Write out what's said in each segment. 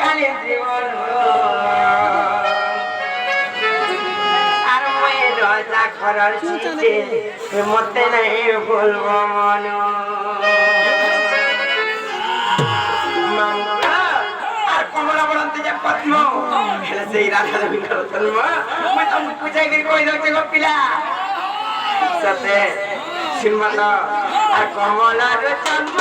কালে জীবন আর মই রাজা ঘরের চিঠি মতে নাই বলব মন আর কমলা বলতে যে পদ্ম হেলে সেই রাধা দেবীর জন্ম মই তো বুঝাই করে কই দছে গো পিলা সতে সিনমত আর কমলার জন্ম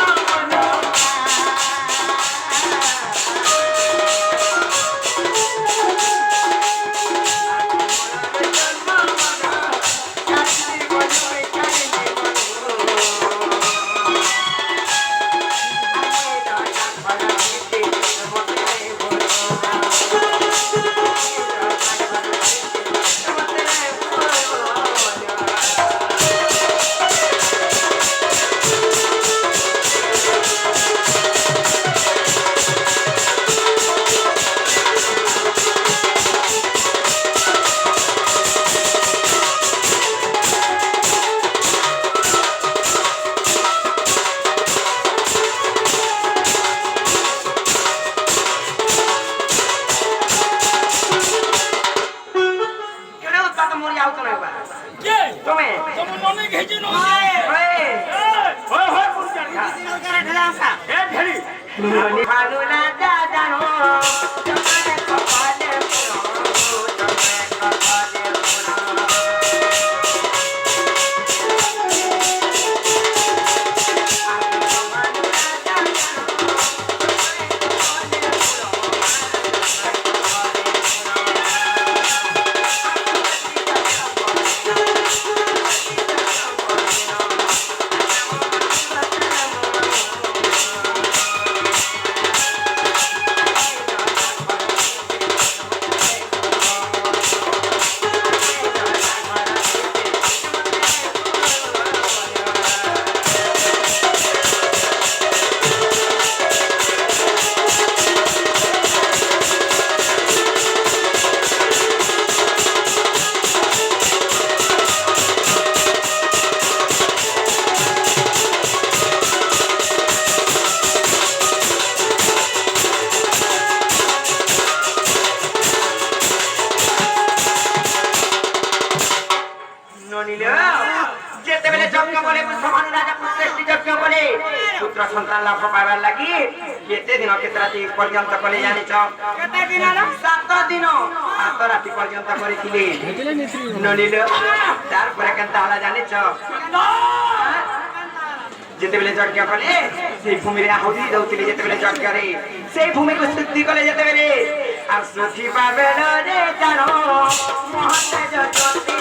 पुत्र संतान लाभ पाइबार लागि केते दिन केते राति पर्यन्त कले जानिछ केते दिन न 7 दिन 7 राति पर्यन्त गरिथिले नलिले तार पर केन्ता होला जानिछ जेते बेले यज्ञ कले सेई भूमि रे आहुति दउथिले जेते बेले यज्ञ रे सेई भूमि को शुद्धि कले जेते बेले आ सुखी पाबेल रे जानो महते जति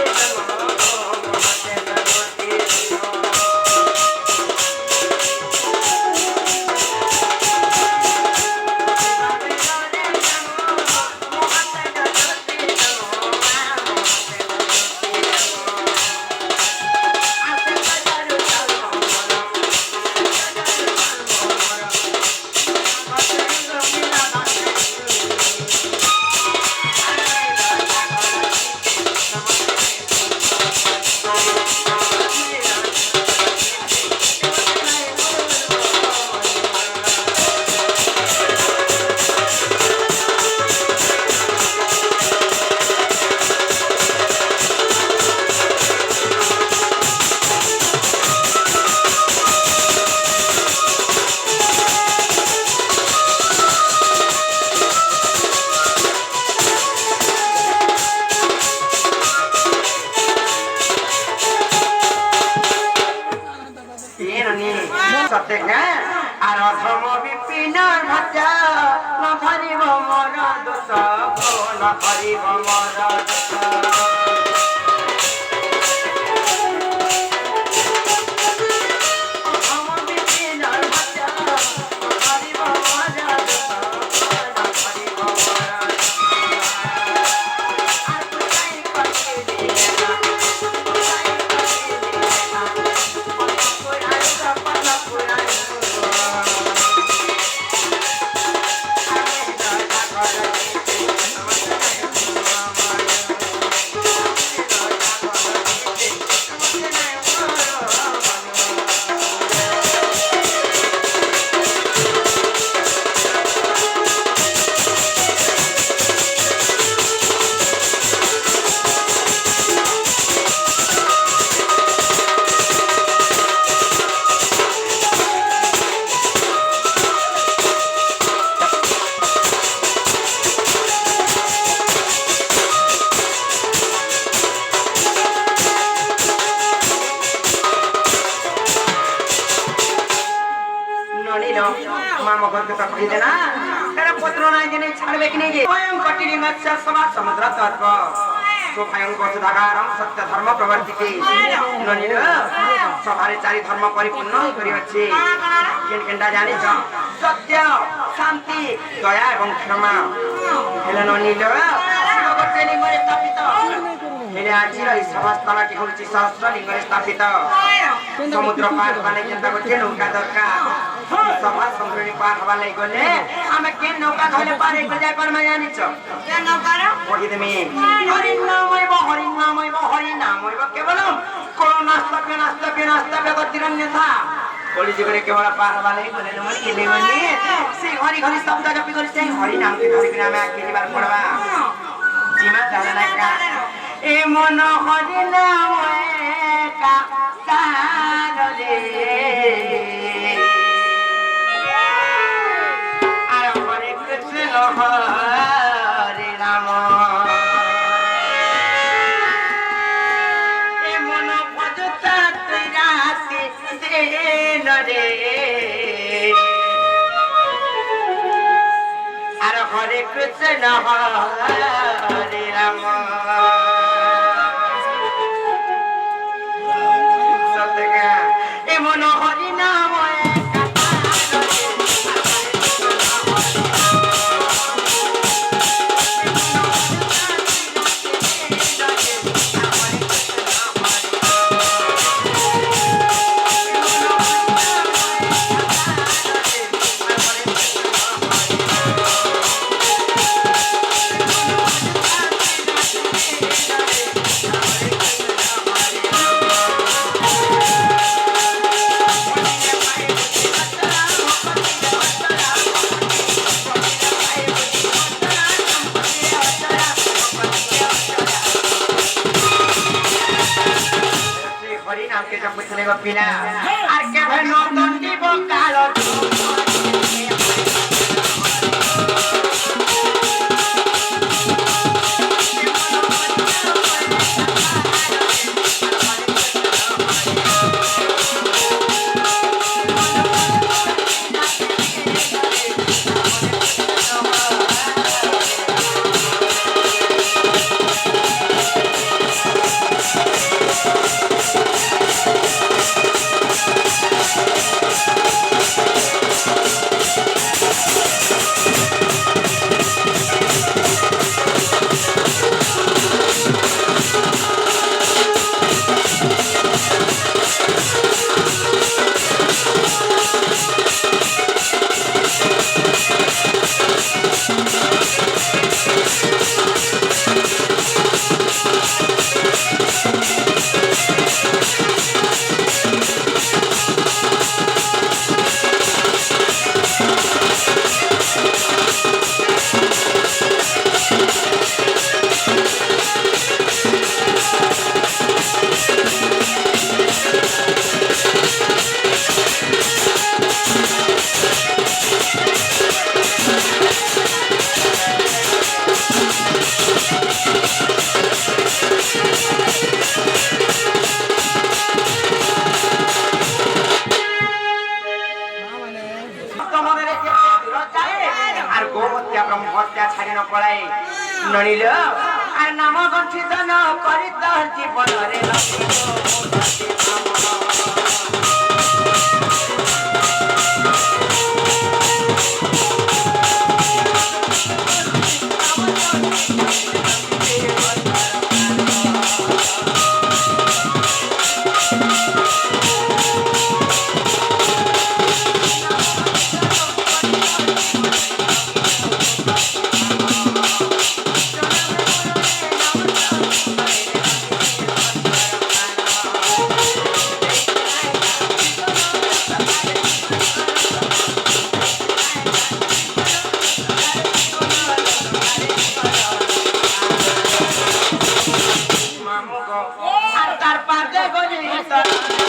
আর অধম বিপিন ভাজা ন ধরিব মর দোষ ন ধরিব মর দোষ কথা কইতে না তারা পত্র নাই জেনে ছাড়বে কি নেই স্বয়ং কটিরি মৎস্য সমাজ সমুদ্র তত্ত্ব स्वयं गोधागारम सत्य धर्म प्रवर्तिके ननिर सभारे चारि धर्म परिपूर्ण करिअछि केनकेनटा जानि छ सत्य शांति दया एवं क्षमा हेले ननिर गोटे लिंगरे स्थापित हेले आजि रही समस्तला के होछि सहस्र लिंगरे स्थापित समुद्र पार बाले जेंता गोटे नौका दरकार सभा समुद्र पार हवा लई गले आमे के नौका धले पार एक जाय पर मा जानि छ के नौका रे ओहि देमी हरिनामय केवलम नास्तव्य गतिरन्यथा बोली जगरे केवल पार वाले बोले नमन के लेवनी से हरि हरि शब्द जपि गरि से हरि नाम के धरि बिना में आखिरी बार पढ़वा जीमा जाना का ए मन हरि नाम का सान रे आय हरे कृष्ण हरे राम हरे कृष्ण हरे राम सत्य ए मन हरि नाम पिला आर के भनो दंडी बकालो ननिल आ नाम गंठित न करित जीवन रे तार पार दे गोली